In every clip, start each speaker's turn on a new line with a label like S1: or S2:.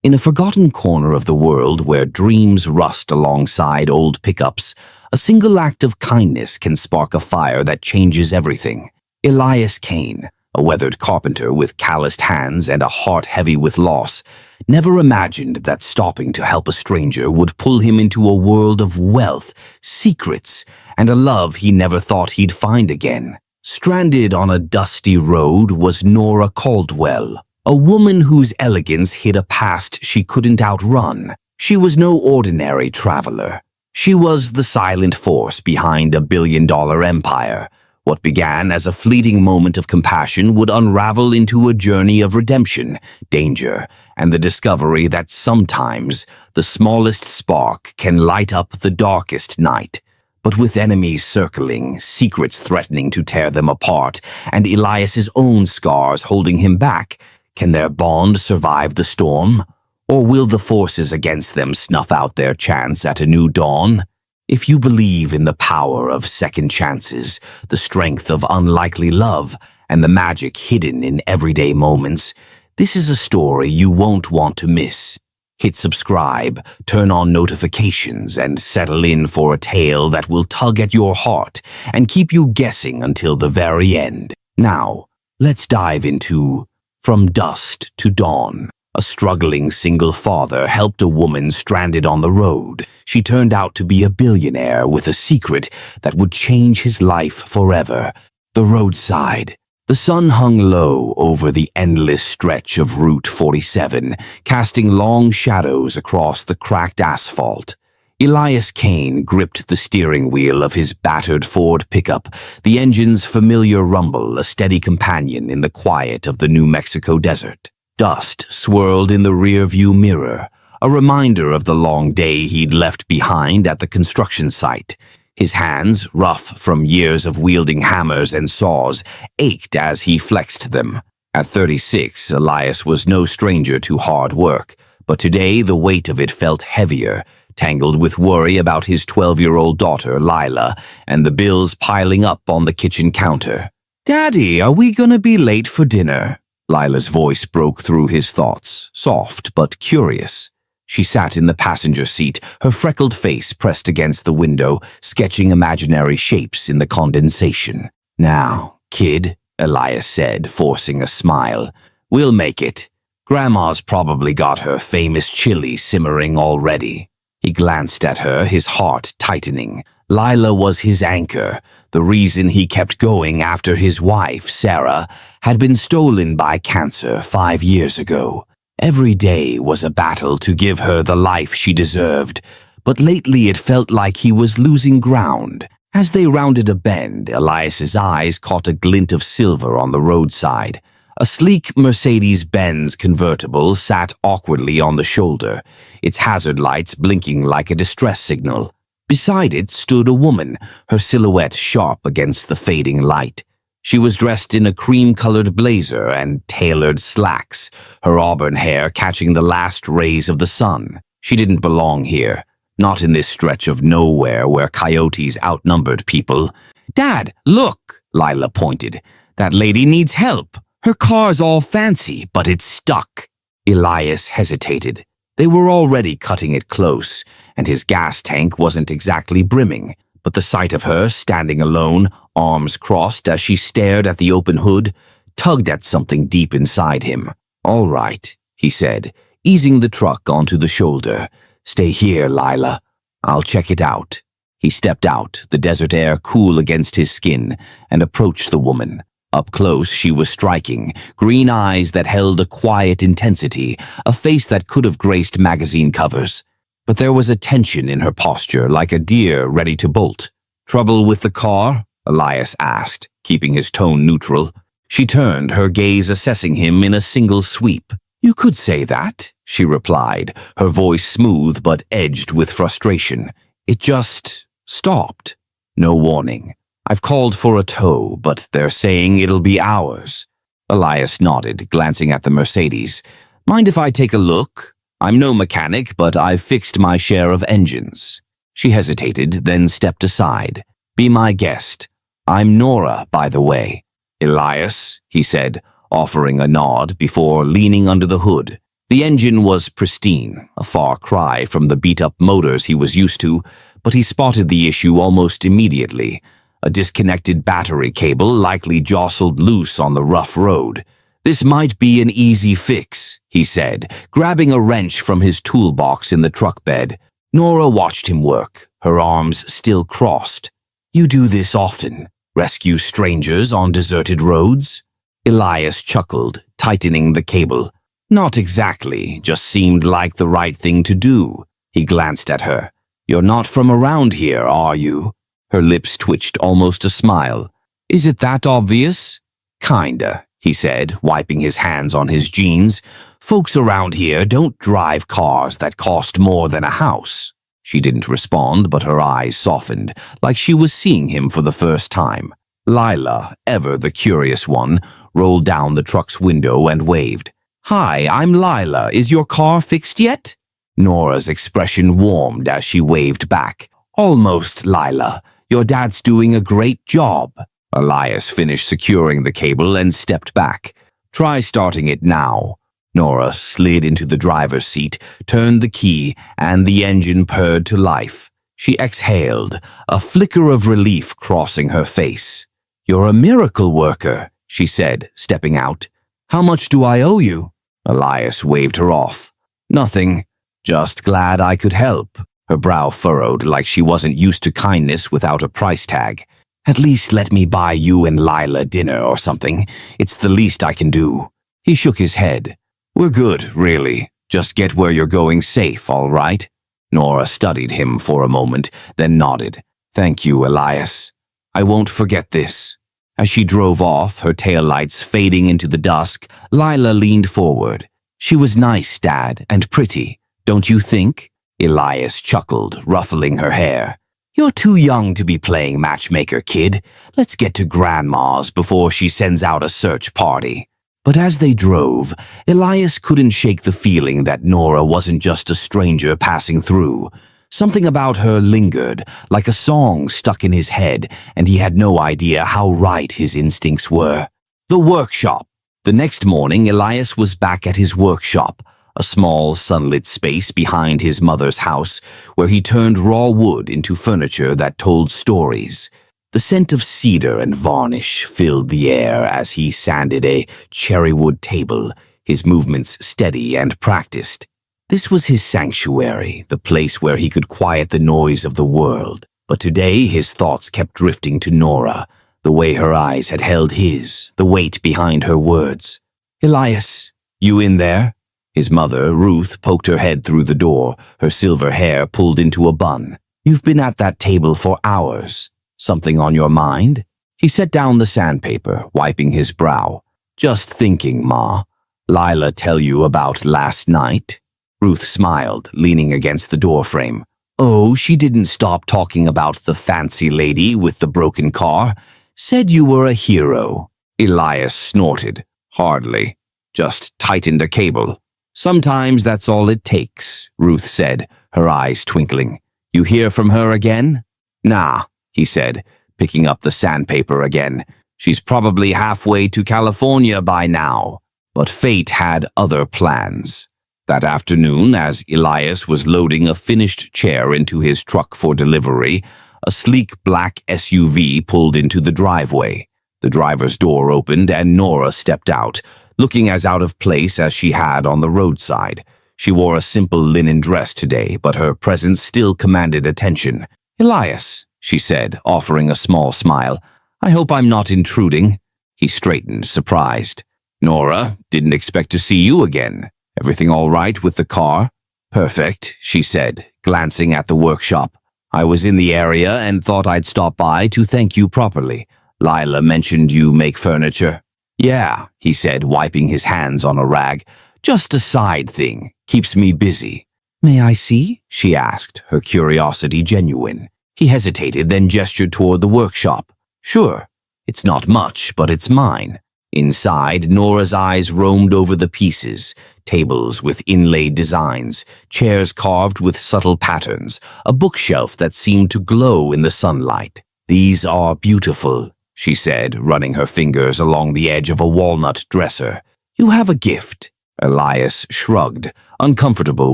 S1: In a forgotten corner of the world where dreams rust alongside old pickups, a single act of kindness can spark a fire that changes everything. Elias Kane, a weathered carpenter with calloused hands and a heart heavy with loss, never imagined that stopping to help a stranger would pull him into a world of wealth, secrets, and a love he never thought he'd find again. Stranded on a dusty road was Nora Caldwell, a woman whose elegance hid a past she couldn't outrun. She was no ordinary traveler. She was the silent force behind a billion-dollar empire. What began as a fleeting moment of compassion would unravel into a journey of redemption, danger, and the discovery that sometimes the smallest spark can light up the darkest night. But with enemies circling, secrets threatening to tear them apart, and Elias's own scars holding him back, can their bond survive the storm? Or will the forces against them snuff out their chance at a new dawn? If you believe in the power of second chances, the strength of unlikely love, and the magic hidden in everyday moments, this is a story you won't want to miss. Hit subscribe, turn on notifications, and settle in for a tale that will tug at your heart and keep you guessing until the very end. Now, let's dive into From Dust to Dawn. A struggling single father helped a woman stranded on the road. She turned out to be a billionaire with a secret that would change his life forever. The roadside. The sun hung low over the endless stretch of Route 47, casting long shadows across the cracked asphalt. Elias Kane gripped the steering wheel of his battered Ford pickup, the engine's familiar rumble a steady companion in the quiet of the New Mexico desert. Dust swirled in the rearview mirror, a reminder of the long day he'd left behind at the construction site. His hands, rough from years of wielding hammers and saws, ached as he flexed them. At 36, Elias was no stranger to hard work, but today the weight of it felt heavier, tangled with worry about his 12-year-old daughter, Lila, and the bills piling up on the kitchen counter. "Daddy, are we gonna be late for dinner?" Lila's voice broke through his thoughts, soft but curious. She sat in the passenger seat, her freckled face pressed against the window, sketching imaginary shapes in the condensation. "Now, kid," Elias said, forcing a smile, "we'll make it. Grandma's probably got her famous chili simmering already." He glanced at her, his heart tightening. Lila was his anchor, the reason he kept going after his wife, Sarah, had been stolen by cancer 5 years ago. Every day was a battle to give her the life she deserved, but lately it felt like he was losing ground. As they rounded a bend, Elias's eyes caught a glint of silver on the roadside. A sleek Mercedes-Benz convertible sat awkwardly on the shoulder, its hazard lights blinking like a distress signal. Beside it stood a woman, her silhouette sharp against the fading light. She was dressed in a cream-colored blazer and tailored slacks, her auburn hair catching the last rays of the sun. She didn't belong here, not in this stretch of nowhere where coyotes outnumbered people. "Dad, look," Lila pointed. "That lady needs help. Her car's all fancy, but it's stuck." Elias hesitated. They were already cutting it close, and his gas tank wasn't exactly brimming, but the sight of her standing alone, arms crossed as she stared at the open hood, tugged at something deep inside him. "All right," he said, easing the truck onto the shoulder. "Stay here, Lila. I'll check it out." He stepped out, the desert air cool against his skin, and approached the woman. Up close, she was striking, green eyes that held a quiet intensity, a face that could have graced magazine covers. But there was a tension in her posture, like a deer ready to bolt. "Trouble with the car?" Elias asked, keeping his tone neutral. She turned, her gaze assessing him in a single sweep. "You could say that," she replied, her voice smooth but edged with frustration. "It just stopped. No warning. I've called for a tow, but they're saying it'll be hours." Elias nodded, glancing at the Mercedes. "Mind if I take a look? I'm no mechanic, but I've fixed my share of engines." She hesitated, then stepped aside. "Be my guest. I'm Nora, by the way." "Elias," he said, offering a nod before leaning under the hood. The engine was pristine, a far cry from the beat-up motors he was used to, but he spotted the issue almost immediately. A disconnected battery cable likely jostled loose on the rough road. "This might be an easy fix," he said, grabbing a wrench from his toolbox in the truck bed. Nora watched him work, her arms still crossed. "You do this often? Rescue strangers on deserted roads?" Elias chuckled, tightening the cable. "Not exactly, just seemed like the right thing to do." He glanced at her. "You're not from around here, are you?" Her lips twitched almost a smile. "Is it that obvious?" "Kinda," he said, wiping his hands on his jeans. "Folks around here don't drive cars that cost more than a house." She didn't respond, but her eyes softened, like she was seeing him for the first time. Lila, ever the curious one, rolled down the truck's window and waved. "Hi, I'm Lila. Is your car fixed yet?" Nora's expression warmed as she waved back. "Almost, Lila. Your dad's doing a great job." Elias finished securing the cable and stepped back. "Try starting it now." Nora slid into the driver's seat, turned the key, and the engine purred to life. She exhaled, a flicker of relief crossing her face. "You're a miracle worker," she said, stepping out. "How much do I owe you?" Elias waved her off. "Nothing. Just glad I could help." Her brow furrowed like she wasn't used to kindness without a price tag. "At least let me buy you and Lila dinner or something. It's the least I can do." He shook his head. "We're good, really. Just get where you're going safe, all right?" Nora studied him for a moment, then nodded. "Thank you, Elias. I won't forget this." As she drove off, her taillights fading into the dusk, Lila leaned forward. "She was nice, Dad, and pretty, don't you think?" Elias chuckled, ruffling her hair. "You're too young to be playing matchmaker, kid. Let's get to Grandma's before she sends out a search party." But as they drove, Elias couldn't shake the feeling that Nora wasn't just a stranger passing through. Something about her lingered, like a song stuck in his head, and he had no idea how right his instincts were. The workshop. The next morning, Elias was back at his workshop, a small, sunlit space behind his mother's house, where he turned raw wood into furniture that told stories. The scent of cedar and varnish filled the air as he sanded a cherrywood table, his movements steady and practiced. This was his sanctuary, the place where he could quiet the noise of the world. But today his thoughts kept drifting to Nora, the way her eyes had held his, the weight behind her words. "Elias, you in there?" His mother, Ruth, poked her head through the door, her silver hair pulled into a bun. "You've been at that table for hours. Something on your mind?" He set down the sandpaper, wiping his brow. "Just thinking, Ma. Lila tell you about last night?" Ruth smiled, leaning against the doorframe. "Oh, she didn't stop talking about the fancy lady with the broken car. Said you were a hero." Elias snorted. "Hardly. Just tightened a cable." "Sometimes that's all it takes," Ruth said, her eyes twinkling. "You hear from her again?" "Nah," he said, picking up the sandpaper again. "She's probably halfway to California by now." But fate had other plans. That afternoon, as Elias was loading a finished chair into his truck for delivery, a sleek black SUV pulled into the driveway. The driver's door opened and Nora stepped out, looking as out of place as she had on the roadside. She wore a simple linen dress today, but her presence still commanded attention. "Elias," she said, offering a small smile. "I hope I'm not intruding." He straightened, surprised. "Nora, didn't expect to see you again. Everything all right with the car?" "Perfect," she said, glancing at the workshop. "I was in the area and thought I'd stop by to thank you properly. Lila mentioned you make furniture." "Yeah," he said, wiping his hands on a rag. "Just a side thing. Keeps me busy." "May I see?" she asked, her curiosity genuine. He hesitated, then gestured toward the workshop. "Sure. It's not much, but it's mine." Inside, Nora's eyes roamed over the pieces, tables with inlaid designs, chairs carved with subtle patterns, a bookshelf that seemed to glow in the sunlight. "These are beautiful," she said, running her fingers along the edge of a walnut dresser. "You have a gift." Elias shrugged, uncomfortable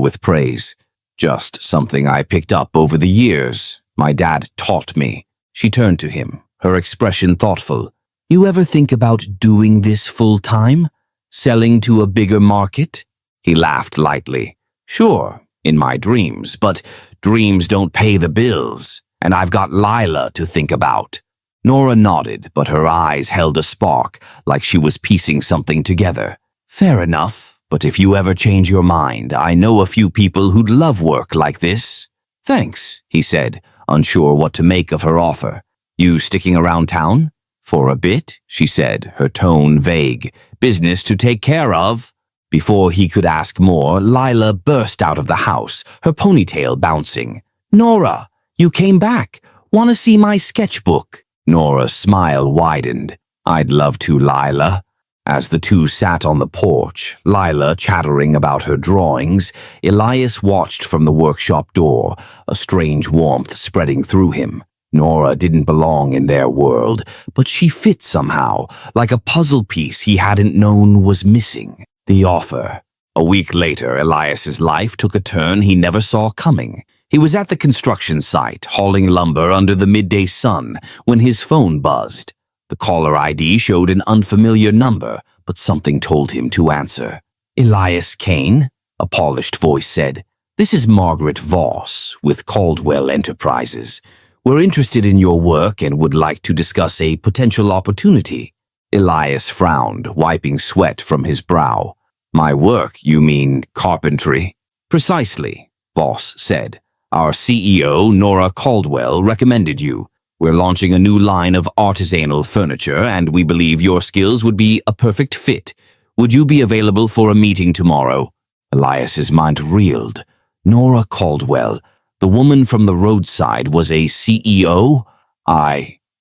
S1: with praise. Just something I picked up over the years. My dad taught me. She turned to him, her expression thoughtful. You ever think about doing this full-time? Selling to a bigger market? He laughed lightly. Sure, in my dreams, but dreams don't pay the bills, and I've got Lila to think about. Nora nodded, but her eyes held a spark, like she was piecing something together. Fair enough, but if you ever change your mind, I know a few people who'd love work like this. Thanks, he said, unsure what to make of her offer. You sticking around town? For a bit, she said, her tone vague. Business to take care of. Before he could ask more, Lila burst out of the house, her ponytail bouncing. Nora, you came back. Want to see my sketchbook? Nora's smile widened. I'd love to, Lila. As the two sat on the porch, Lila chattering about her drawings, Elias watched from the workshop door, a strange warmth spreading through him. Nora didn't belong in their world, but she fit somehow, like a puzzle piece he hadn't known was missing. The offer. A week later, Elias's life took a turn he never saw coming. He was at the construction site, hauling lumber under the midday sun, when his phone buzzed. The caller ID showed an unfamiliar number, but something told him to answer. Elias Kane, a polished voice said. This is Margaret Voss with Caldwell Enterprises. We're interested in your work and would like to discuss a potential opportunity. Elias frowned, wiping sweat from his brow. My work, you mean carpentry? Precisely, Voss said. Our CEO, Nora Caldwell, recommended you. We're launching a new line of artisanal furniture, and we believe your skills would be a perfect fit. Would you be available for a meeting tomorrow? Elias's mind reeled. Nora Caldwell, the woman from the roadside, was a CEO?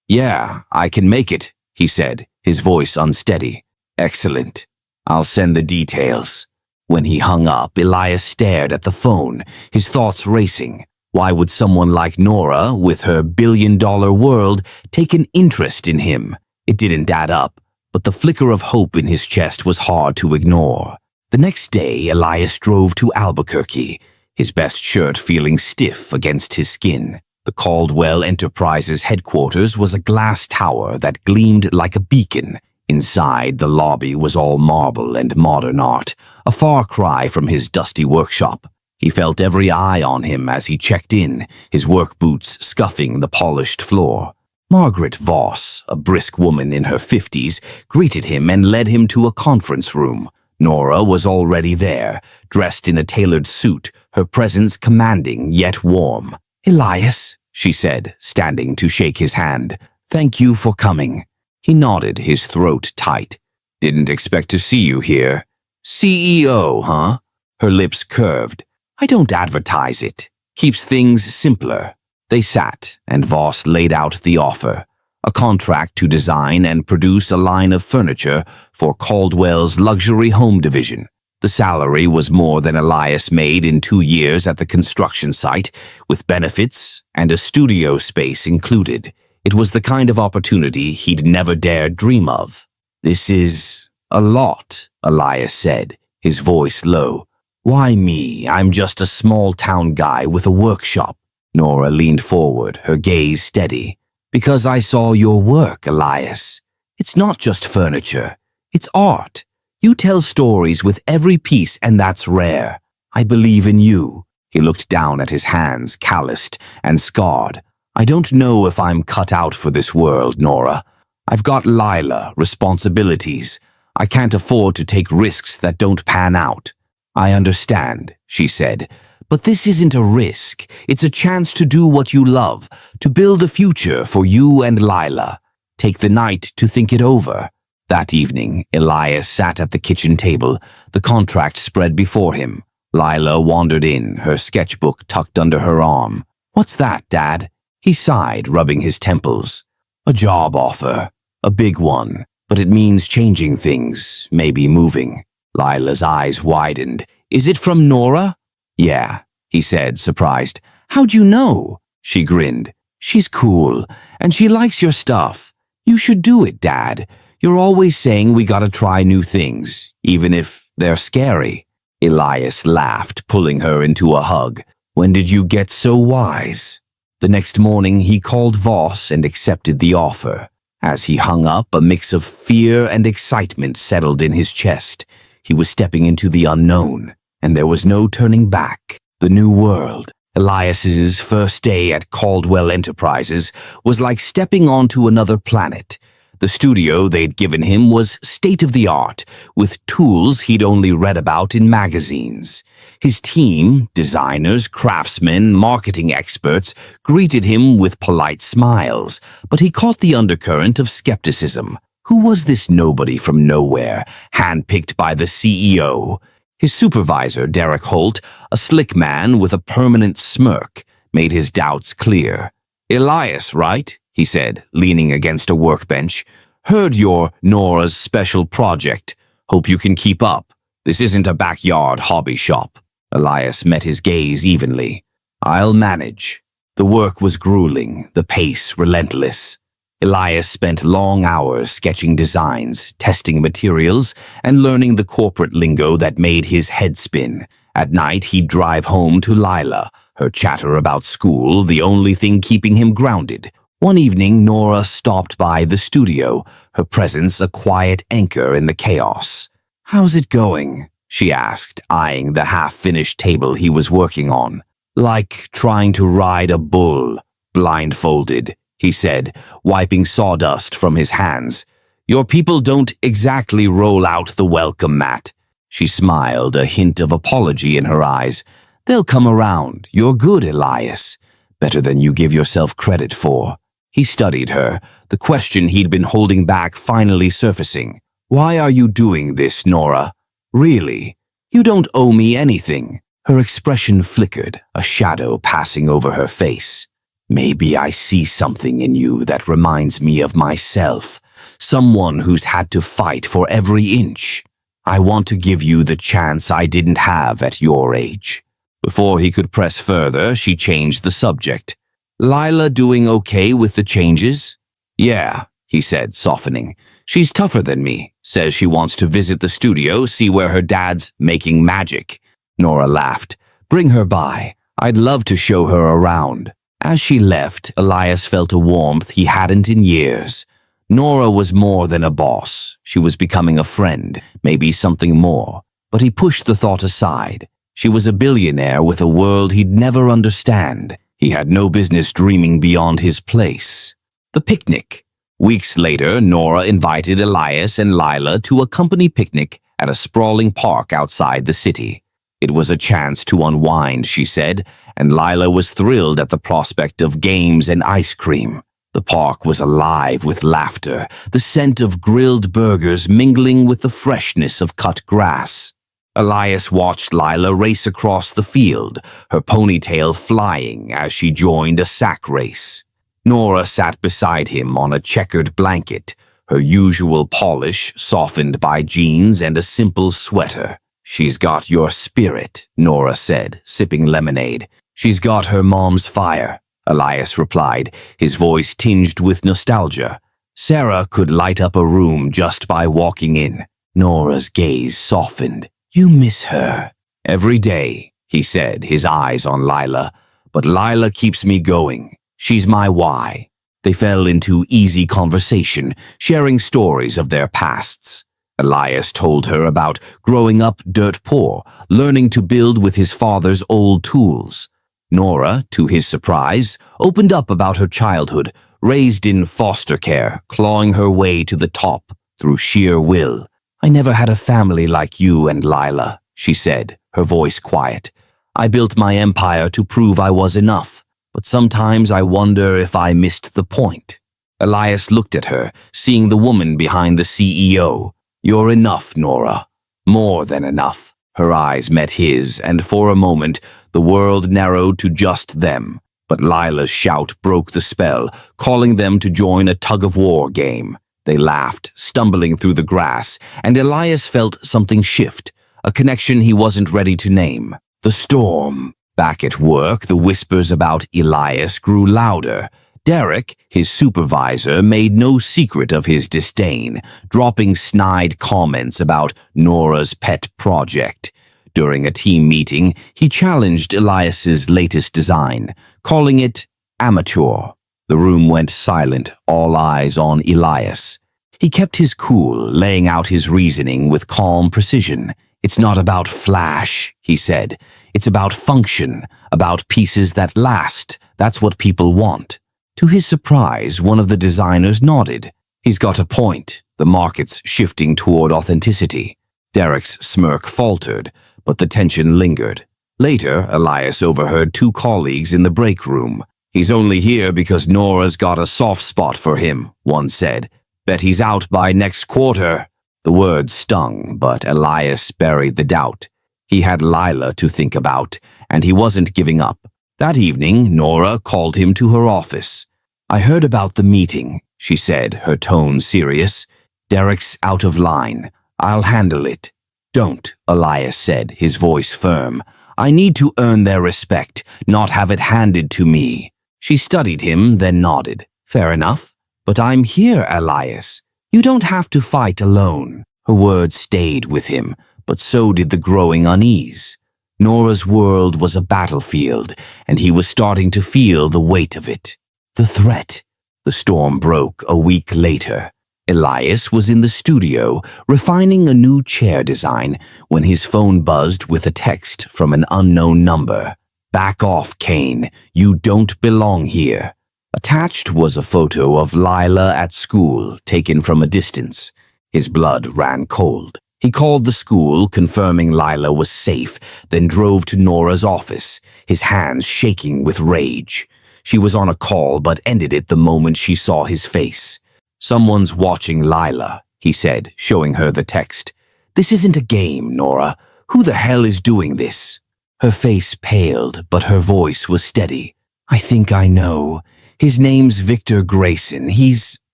S1: Yeah, I can make it, he said, his voice unsteady. Excellent. I'll send the details. When he hung up, Elias stared at the phone, his thoughts racing. Why would someone like Nora, with her billion-dollar world, take an interest in him? It didn't add up, but the flicker of hope in his chest was hard to ignore. The next day, Elias drove to Albuquerque, his best shirt feeling stiff against his skin. The Caldwell Enterprises headquarters was a glass tower that gleamed like a beacon. Inside, the lobby was all marble and modern art, a far cry from his dusty workshop. He felt every eye on him as he checked in, his work boots scuffing the polished floor. Margaret Voss, a brisk woman in her 50s, greeted him and led him to a conference room. Nora was already there, dressed in a tailored suit, her presence commanding yet warm. Elias, she said, standing to shake his hand. Thank you for coming. He nodded, his throat tight. Didn't expect to see you here. CEO, huh? Her lips curved. I don't advertise it. Keeps things simpler. They sat, and Voss laid out the offer. A contract to design and produce a line of furniture for Caldwell's luxury home division. The salary was more than Elias made in 2 years at the construction site, with benefits and a studio space included. It was the kind of opportunity he'd never dared dream of. This is a lot, Elias said, his voice low. Why me? I'm just a small-town guy with a workshop. Nora leaned forward, her gaze steady. Because I saw your work, Elias. It's not just furniture. It's art. You tell stories with every piece, and that's rare. I believe in you. He looked down at his hands, calloused and scarred. I don't know if I'm cut out for this world, Nora. I've got Lila, responsibilities. I can't afford to take risks that don't pan out. I understand, she said, but this isn't a risk. It's a chance to do what you love, to build a future for you and Lila. Take the night to think it over. That evening, Elias sat at the kitchen table, the contract spread before him. Lila wandered in, her sketchbook tucked under her arm. What's that, Dad? He sighed, rubbing his temples. A job offer. A big one, but it means changing things, maybe moving. Lila's eyes widened. Is it from Nora? Yeah, he said, surprised. How'd you know? She grinned. She's cool, and she likes your stuff. You should do it, Dad. You're always saying we gotta try new things, even if They're scary. Elias laughed, pulling her into a hug. When did you get so wise? The next morning, he called Voss and accepted the offer. As he hung up, a mix of fear and excitement settled in his chest. He was stepping into the unknown, and there was no turning back. The new world. Elias's first day at Caldwell Enterprises was like stepping onto another planet. The studio they'd given him was state-of-the-art, with tools he'd only read about in magazines. His team, designers, craftsmen, marketing experts, greeted him with polite smiles, but he caught the undercurrent of skepticism. Who was this nobody from nowhere, handpicked by the CEO? His supervisor, Derek Holt, a slick man with a permanent smirk, made his doubts clear. "Elias, right?" he said, leaning against a workbench. "Heard you're Nora's special project. Hope you can keep up. This isn't a backyard hobby shop." Elias met his gaze evenly. "I'll manage." The work was grueling, the pace relentless. Elias spent long hours sketching designs, testing materials, and learning the corporate lingo that made his head spin. At night, he'd drive home to Lila, her chatter about school the only thing keeping him grounded. One evening, Nora stopped by the studio, her presence a quiet anchor in the chaos. "How's it going?" she asked, eyeing the half-finished table he was working on. "Like trying to ride a bull, blindfolded," he said, wiping sawdust from his hands. "Your people don't exactly roll out the welcome mat." She smiled, a hint of apology in her eyes. "They'll come around. You're good, Elias. Better than you give yourself credit for." He studied her, the question he'd been holding back finally surfacing. "Why are you doing this, Nora? Really? You don't owe me anything." Her expression flickered, a shadow passing over her face. "Maybe I see something in you that reminds me of myself, someone who's had to fight for every inch. I want to give you the chance I didn't have at your age." Before he could press further, she changed the subject. "Lila doing okay with the changes?" "Yeah," he said, softening. "She's tougher than me. Says she wants to visit the studio, see where her dad's making magic." Nora laughed. "Bring her by. I'd love to show her around." As she left, Elias felt a warmth he hadn't in years. Nora was more than a boss. She was becoming a friend, maybe something more. But he pushed the thought aside. She was a billionaire with a world he'd never understand. He had no business dreaming beyond his place. The picnic. Weeks later, Nora invited Elias and Lila to a company picnic at a sprawling park outside the city. It was a chance to unwind, she said, and Lila was thrilled at the prospect of games and ice cream. The park was alive with laughter, the scent of grilled burgers mingling with the freshness of cut grass. Elias watched Lila race across the field, her ponytail flying as she joined a sack race. Nora sat beside him on a checkered blanket, her usual polish softened by jeans and a simple sweater. "She's got your spirit," Nora said, sipping lemonade. "She's got her mom's fire," Elias replied, his voice tinged with nostalgia. "Sarah could light up a room just by walking in." Nora's gaze softened. "You miss her." "Every day," he said, his eyes on Lila. "But Lila keeps me going. She's my why." They fell into easy conversation, sharing stories of their pasts. Elias told her about growing up dirt poor, learning to build with his father's old tools. Nora, to his surprise, opened up about her childhood, raised in foster care, clawing her way to the top through sheer will. "I never had a family like you and Lila," she said, her voice quiet. "I built my empire to prove I was enough, but sometimes I wonder if I missed the point." Elias looked at her, seeing the woman behind the CEO. "You're enough, Nora. More than enough." Her eyes met his, and for a moment, the world narrowed to just them. But Lila's shout broke the spell, calling them to join a tug-of-war game. They laughed, stumbling through the grass, and Elias felt something shift, a connection he wasn't ready to name. The storm. Back at work, the whispers about Elias grew louder. Derek, his supervisor, made no secret of his disdain, dropping snide comments about Nora's pet project. During a team meeting, he challenged Elias's latest design, calling it amateur. The room went silent, all eyes on Elias. He kept his cool, laying out his reasoning with calm precision. "It's not about flash," he said. "It's about function, about pieces that last. That's what people want." To his surprise, one of the designers nodded. "He's got a point. The market's shifting toward authenticity." Derek's smirk faltered, but the tension lingered. Later, Elias overheard two colleagues in the break room. "He's only here because Nora's got a soft spot for him," one said. "Bet he's out by next quarter." The words stung, but Elias buried the doubt. He had Lila to think about, and he wasn't giving up. That evening, Nora called him to her office. "I heard about the meeting," she said, her tone serious. "Derek's out of line. I'll handle it." "Don't," Elias said, his voice firm. "I need to earn their respect, not have it handed to me." She studied him, then nodded. "Fair enough. But I'm here, Elias. You don't have to fight alone." Her words stayed with him, but so did the growing unease. Nora's world was a battlefield, and he was starting to feel the weight of it. The threat. The storm broke a week later. Elias was in the studio, refining a new chair design, when his phone buzzed with a text from an unknown number. "Back off, Kane. You don't belong here." Attached was a photo of Lila at school, taken from a distance. His blood ran cold. He called the school, confirming Lila was safe, then drove to Nora's office, his hands shaking with rage. She was on a call, but ended it the moment she saw his face. "Someone's watching Lila," he said, showing her the text. "This isn't a game, Nora. Who the hell is doing this?" Her face paled, but her voice was steady. "I think I know. His name's Victor Grayson. He's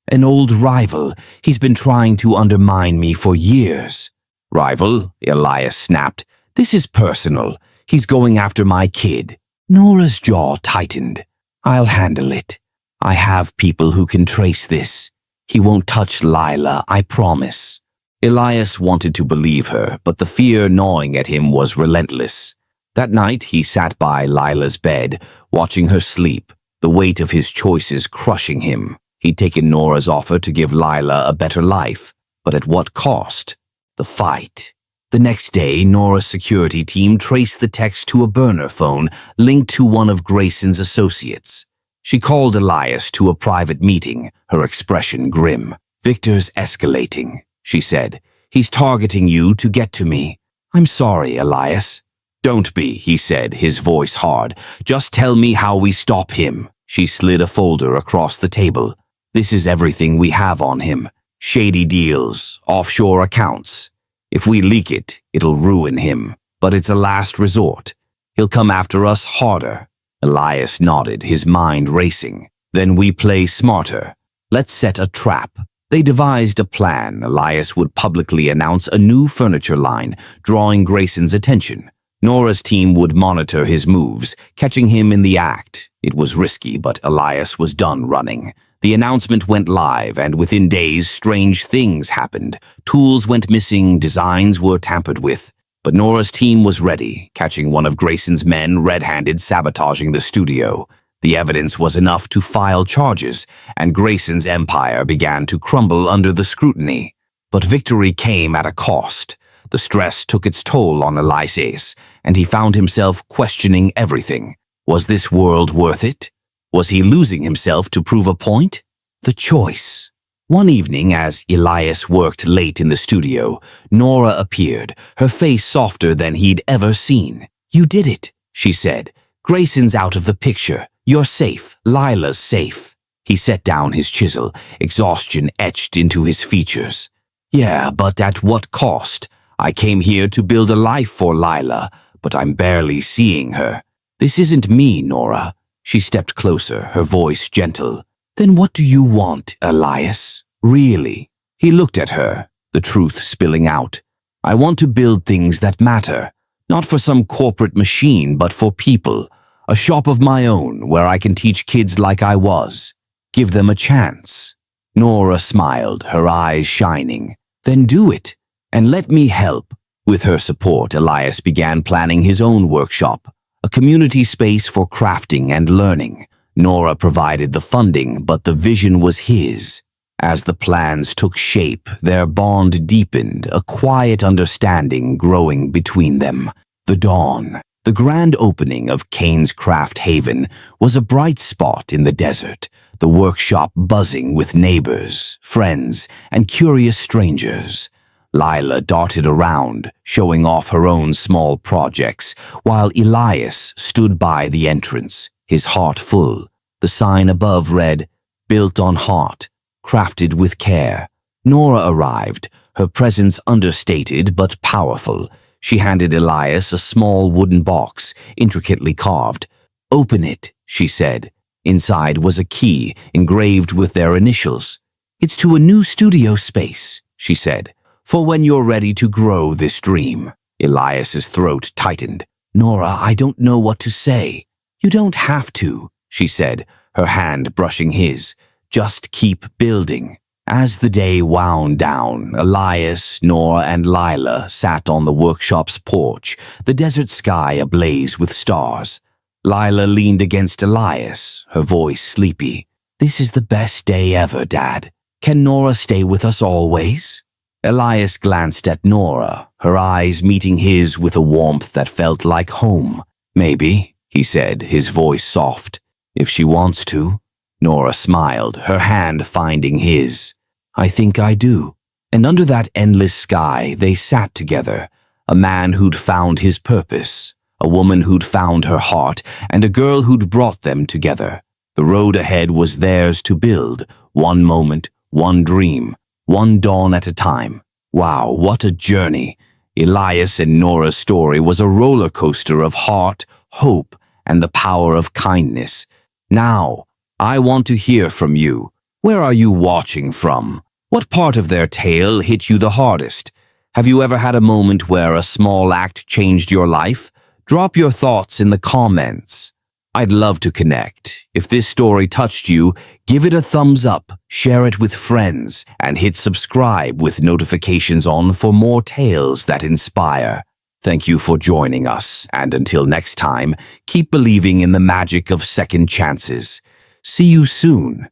S1: an old rival. He's been trying to undermine me for years." "Rival?" Elias snapped. "This is personal. He's going after my kid." Nora's jaw tightened. "I'll handle it. I have people who can trace this. He won't touch Lila, I promise." Elias wanted to believe her, but the fear gnawing at him was relentless. That night, he sat by Lila's bed, watching her sleep, the weight of his choices crushing him. He'd taken Nora's offer to give Lila a better life, but at what cost? The fight. The next day, Nora's security team traced the text to a burner phone linked to one of Grayson's associates. She called Elias to a private meeting, her expression grim. "Victor's escalating," she said. "He's targeting you to get to me." "I'm sorry, Elias." "Don't be," he said, his voice hard. "Just tell me how we stop him." She slid a folder across the table. "This is everything we have on him. Shady deals, offshore accounts. If we leak it, it'll ruin him. But it's a last resort. He'll come after us harder." Elias nodded, his mind racing. "Then we play smarter. Let's set a trap." They devised a plan. Elias would publicly announce a new furniture line, drawing Grayson's attention. Nora's team would monitor his moves, catching him in the act. It was risky, but Elias was done running. The announcement went live, and within days, strange things happened. Tools went missing, designs were tampered with. But Nora's team was ready, catching one of Grayson's men red-handed sabotaging the studio. The evidence was enough to file charges, and Grayson's empire began to crumble under the scrutiny. But victory came at a cost. The stress took its toll on Elias, and he found himself questioning everything. Was this world worth it? Was he losing himself to prove a point? The choice. One evening, as Elias worked late in the studio, Nora appeared, her face softer than he'd ever seen. "You did it," she said. "Grayson's out of the picture. You're safe. Lila's safe." He set down his chisel, exhaustion etched into his features. "Yeah, but at what cost? I came here to build a life for Lila, but I'm barely seeing her. This isn't me, Nora." She stepped closer, her voice gentle. "Then what do you want, Elias? Really?" He looked at her, the truth spilling out. "I want to build things that matter, not for some corporate machine, but for people. A shop of my own where I can teach kids like I was." Give them a chance. Nora smiled, her eyes shining. Then do it, and let me help. With her support, Elias began planning his own workshop, a community space for crafting and learning. Nora provided the funding, but the vision was his. As the plans took shape, their bond deepened, a quiet understanding growing between them. The dawn, the grand opening of Kane's Craft Haven, was a bright spot in the desert, the workshop buzzing with neighbors, friends, and curious strangers. Lila darted around, showing off her own small projects, while Elias stood by the entrance, his heart full. The sign above read, "Built on heart, crafted with care." Nora arrived, her presence understated but powerful. She handed Elias a small wooden box, intricately carved. "Open it," she said. Inside was a key, engraved with their initials. "It's to a new studio space," she said, "for when you're ready to grow this dream." Elias's throat tightened. "Nora, I don't know what to say." "You don't have to," she said, her hand brushing his. "Just keep building." As the day wound down, Elias, Nora, and Lila sat on the workshop's porch, the desert sky ablaze with stars. Lila leaned against Elias, her voice sleepy. "This is the best day ever, Dad. Can Nora stay with us always?" Elias glanced at Nora, her eyes meeting his with a warmth that felt like home. "Maybe," he said, his voice soft. "If she wants to." Nora smiled, her hand finding his. "I think I do." And under that endless sky, they sat together, a man who'd found his purpose, a woman who'd found her heart, and a girl who'd brought them together. The road ahead was theirs to build, one moment, one dream, one dawn at a time. Wow, what a journey! Elias and Nora's story was a roller coaster of heart, hope, and the power of kindness. Now, I want to hear from you. Where are you watching from? What part of their tale hit you the hardest? Have you ever had a moment where a small act changed your life? Drop your thoughts in the comments. I'd love to connect. If this story touched you, give it a thumbs up, share it with friends, and hit subscribe with notifications on for more tales that inspire. Thank you for joining us, and until next time, keep believing in the magic of second chances. See you soon.